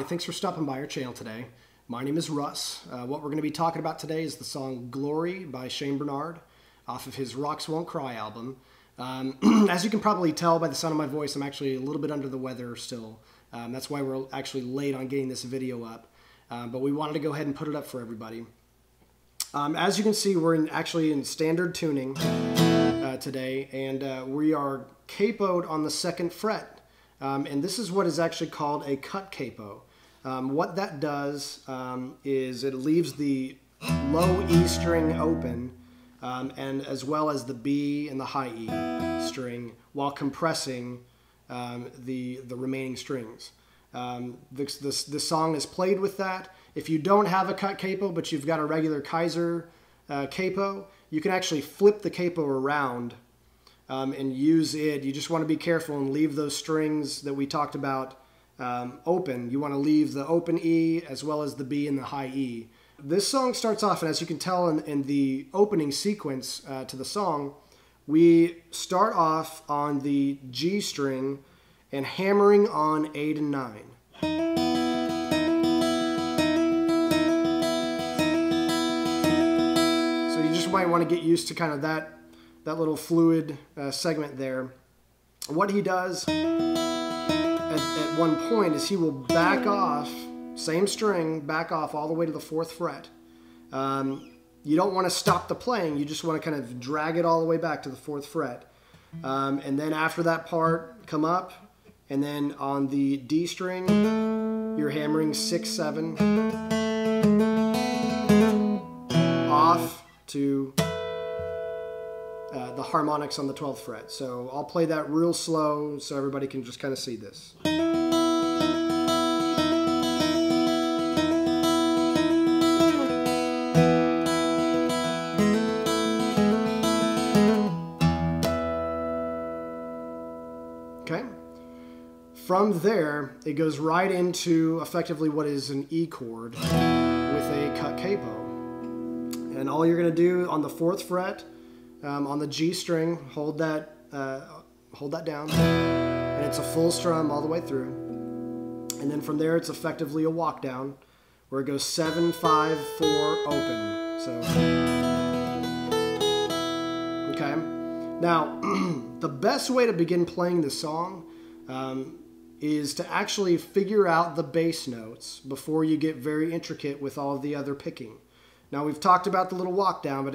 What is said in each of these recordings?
thanks for stopping by our channel today. My name is Russ. What we're going to be talking about today is the song Glory by Shane Barnard off of his Rocks Won't Cry album. As you can probably tell by the sound of my voice, I'm actually a little bit under the weather still. That's why we're actually late on getting this video up. But we wanted to go ahead and put it up for everybody. As you can see, we're actually in standard tuning today, and we are capoed on the 2nd fret. And this is what is actually called a cut capo. What that does is it leaves the low E string open, and as well as the B and the high E string, while compressing the remaining strings. This song is played with that. If you don't have a cut capo, but you've got a regular Kaiser capo, you can actually flip the capo around and use it. You just want to be careful and leave those strings that we talked about open. You want to leave the open E as well as the B and the high E. This song starts off, and as you can tell in the opening sequence to the song, we start off on the G string and hammering on 8 and 9. So you just might want to get used to kind of that little fluid segment there. What he does at one point is he will back off, same string, back off all the way to the 4th fret. You don't want to stop the playing, you just want to kind of drag it all the way back to the 4th fret. And then after that part, come up, and then on the D string, you're hammering 6, 7, off to the harmonics on the 12th fret. So I'll play that real slow so everybody can just kind of see this. Okay. From there, it goes right into effectively what is an E chord with a cut capo. And all you're going to do on the 4th fret, on the G string, hold that down, and it's a full strum all the way through. And then from there, it's effectively a walk down, where it goes 7, 5, 4, open. So, okay. Now, the best way to begin playing this song is to actually figure out the bass notes before you get very intricate with all of the other picking. Now, we've talked about the little walk down, but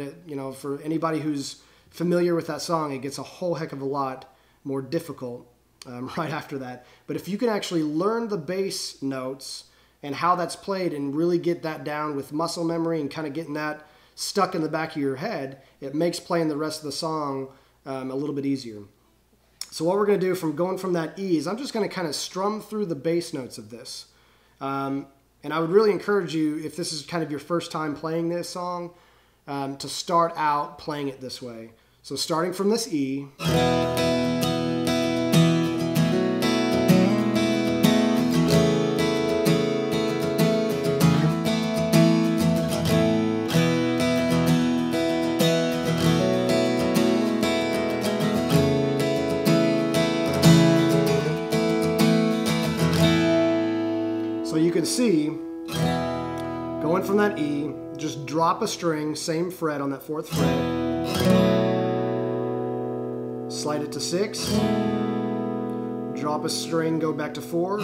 for anybody who's familiar with that song, it gets a whole heck of a lot more difficult right after that. But if you can actually learn the bass notes and how that's played and really get that down with muscle memory and kind of getting that stuck in the back of your head, it makes playing the rest of the song a little bit easier. So what we're going to do from going from that E is I'm just going to kind of strum through the bass notes of this. And I would really encourage you, if this is kind of your first time playing this song, to start out playing it this way. So starting from this E, so you can see, going from that E, just drop a string, same fret on that 4th fret, slide it to 6, drop a string, go back to 4,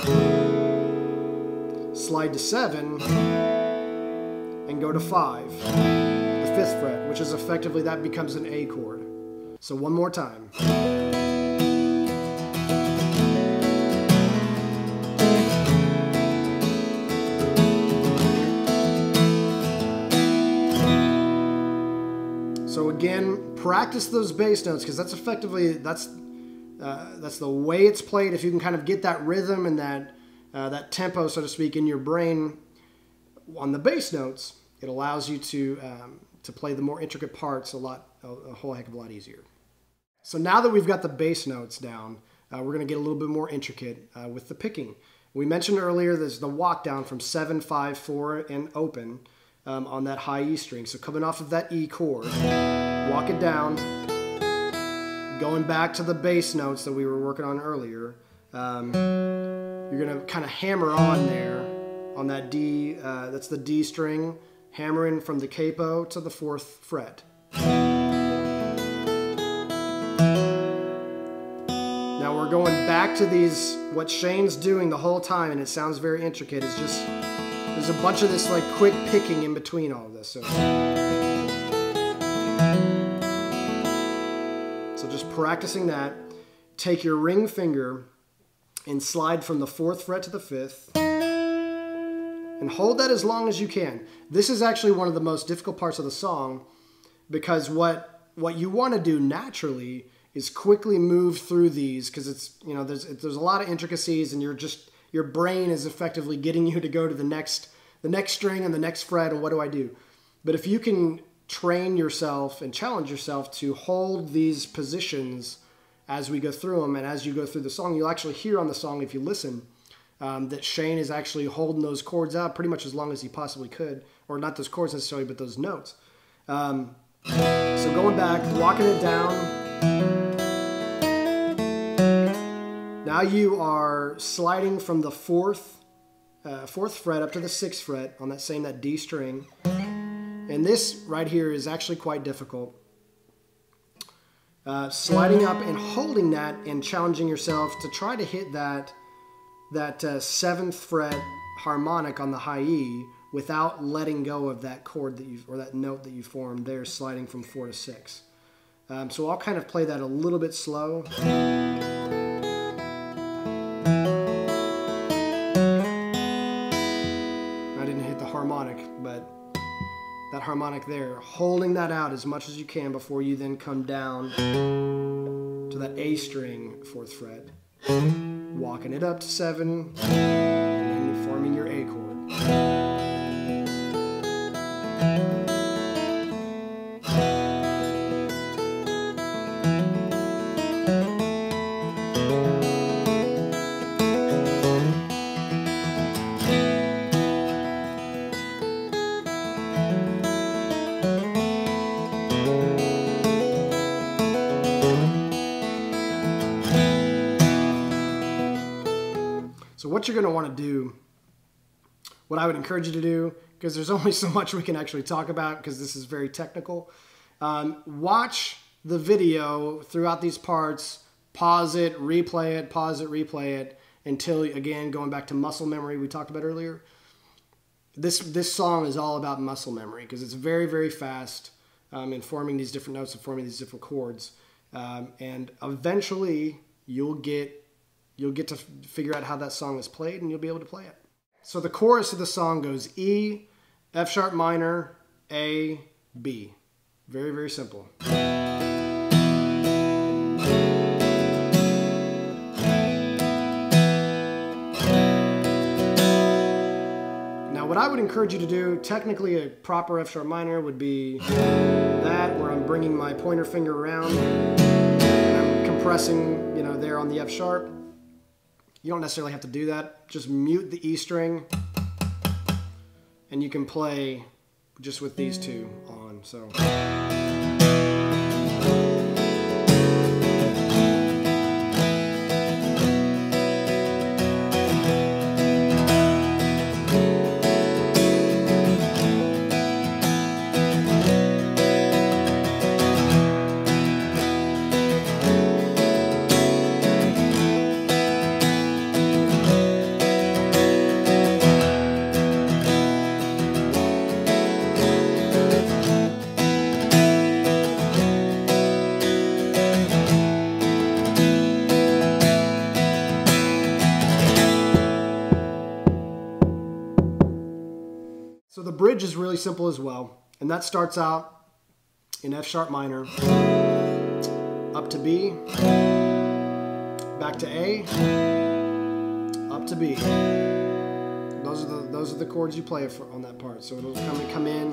slide to 7, and go to 5, the 5th fret, which is effectively, that becomes an A chord. So one more time. So again, practice those bass notes, because that's effectively, that's the way it's played. If you can kind of get that rhythm and that tempo, so to speak, in your brain on the bass notes, it allows you to play the more intricate parts a whole heck of a lot easier. So now that we've got the bass notes down, we're going to get a little bit more intricate with the picking. We mentioned earlier there's the walk down from 7, 5, 4, and open. On that high E string. So coming off of that E chord, walk it down, going back to the bass notes that we were working on earlier. You're going to kind of hammer on there on that D, that's the D string, hammering from the capo to the 4th fret. Now we're going back to these, what Shane's doing the whole time, and it sounds very intricate, is just, there's a bunch of this like quick picking in between all of this. So just practicing that. Take your ring finger and slide from the 4th fret to the 5th. And hold that as long as you can. This is actually one of the most difficult parts of the song, because what you want to do naturally is quickly move through these, because it's, you know, there's a lot of intricacies, and your brain is effectively getting you to go to the next string and the next fret, and what do I do? But if you can train yourself and challenge yourself to hold these positions as we go through them, and as you go through the song, you'll actually hear on the song, if you listen, that Shane is actually holding those chords out pretty much as long as he possibly could. Or not those chords necessarily, but those notes. So going back, walking it down. Now you are sliding from the 4th fret up to the 6th fret on that D string. And this right here is actually quite difficult. Sliding up and holding that and challenging yourself to try to hit that 7th fret harmonic on the high E without letting go of that chord or that note that you formed there, sliding from 4 to 6. So I'll kind of play that a little bit slow. I didn't hit the harmonic, but that harmonic there, holding that out as much as you can before you then come down to that A string 4th fret, walking it up to 7, and then forming your A chord. So what you're going to want to do, what I would encourage you to do, because there's only so much we can actually talk about because this is very technical, watch the video throughout these parts, pause it, replay it, until, again, going back to muscle memory we talked about earlier. This song is all about muscle memory because it's very, very fast in forming these different notes and forming these different chords. And eventually you'll get to figure out how that song is played, and you'll be able to play it. So the chorus of the song goes E, F sharp minor, A, B. Very, very simple. Now what I would encourage you to do, technically a proper F sharp minor would be that, where I'm bringing my pointer finger around and I'm compressing, you know, there on the F sharp. You don't necessarily have to do that. Just mute the E string, and you can play just with these two on. So. So the bridge is really simple as well, and that starts out in F sharp minor, up to B, back to A, up to B. Those are the chords you play on that part. So it'll come in.